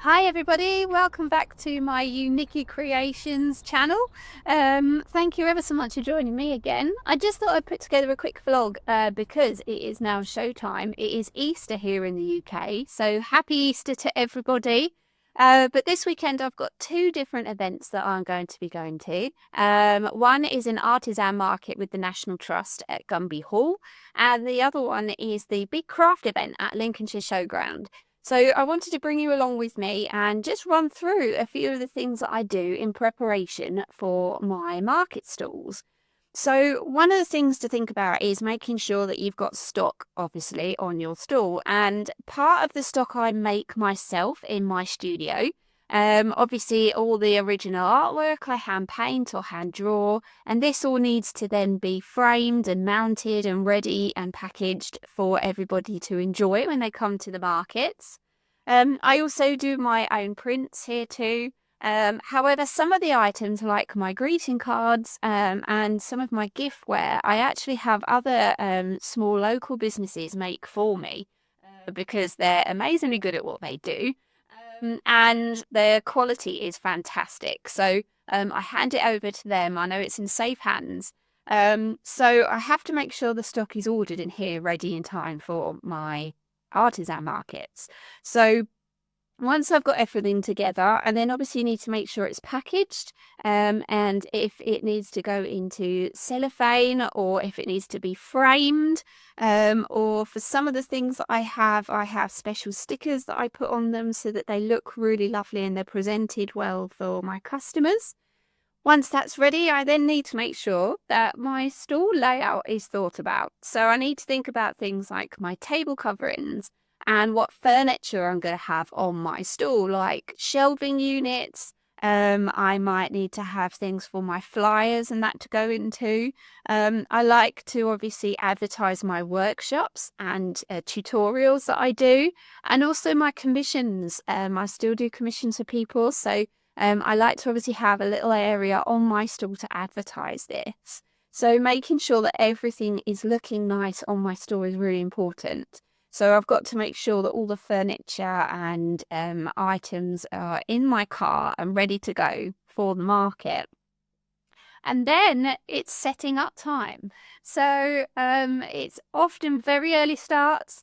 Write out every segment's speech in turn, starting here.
Hi everybody, welcome back to my UNikkiCreations channel. Thank you ever so much for joining me again. I just thought I'd put together a quick vlog because it is now showtime. It is Easter here in the UK, so happy Easter to everybody. But this weekend I've got two different events that I'm going to be going to. One is an artisan market with the National Trust at Gumby Hall, and the other one is the big craft event at Lincolnshire Showground. So I wanted to bring you along with me and just run through a few of the things that I do in preparation for my market stalls. So one of the things to think about is making sure that you've got stock, obviously, on your stall. And part of the stock I make myself in my studio. Obviously, all the original artwork I hand paint or hand draw, and this all needs to then be framed and mounted and ready and packaged for everybody to enjoy when they come to the markets. I also do my own prints here too. However, some of the items like my greeting cards and some of my giftware, I actually have other small local businesses make for me because they're amazingly good at what they do. And their quality is fantastic. So I hand it over to them. I know it's in safe hands. So I have to make sure the stock is ordered in here ready in time for my artisan markets. So once I've got everything together, and then obviously you need to make sure it's packaged, and if it needs to go into cellophane or if it needs to be framed, or for some of the things that I have special stickers that I put on them so that they look really lovely and they're presented well for my customers. Once that's ready, I then need to make sure that my stall layout is thought about. So I need to think about things like my table coverings and what furniture I'm going to have on my stall, like shelving units. I might need to have things for my flyers and that to go into. I like to obviously advertise my workshops and tutorials that I do, and also my commissions. I still do commissions for people, so I like to obviously have a little area on my stall to advertise this. So making sure that everything is looking nice on my stall is really important. So I've got to make sure that all the furniture and items are in my car and ready to go for the market. And then it's setting up time. So it's often very early starts,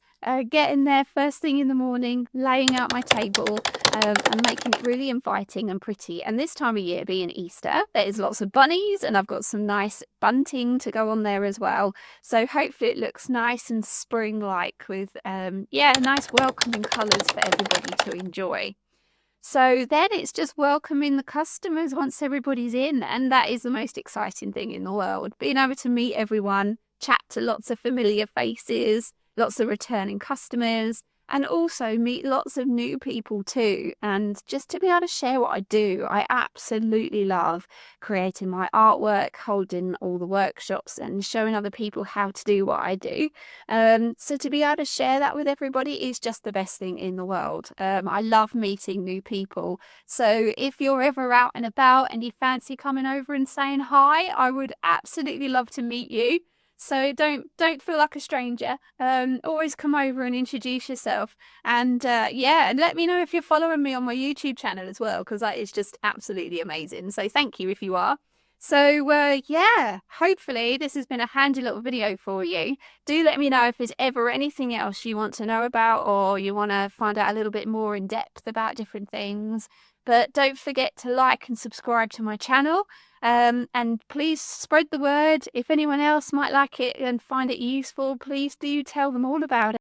getting there first thing in the morning, laying out my table and making it really inviting and pretty. And this time of year being Easter, there's lots of bunnies and I've got some nice bunting to go on there as well. So hopefully it looks nice and spring-like with, nice welcoming colours for everybody to enjoy. So then it's just welcoming the customers once everybody's in, and that is the most exciting thing in the world. Being able to meet everyone, chat to lots of familiar faces, lots of returning customers, and also meet lots of new people too. And just to be able to share what I do, I absolutely love creating my artwork, holding all the workshops and showing other people how to do what I do. So to be able to share that with everybody is just the best thing in the world. I love meeting new people. So if you're ever out and about and you fancy coming over and saying hi, I would absolutely love to meet you. So don't feel like a stranger. Always come over and introduce yourself. And and let me know if you're following me on my YouTube channel as well, because that is just absolutely amazing. So thank you if you are. So hopefully this has been a handy little video for you. Do let me know if there's ever anything else you want to know about, or you want to find out a little bit more in depth about different things. But don't forget to like and subscribe to my channel. And please spread the word. If anyone else might like it and find it useful, please do tell them all about it.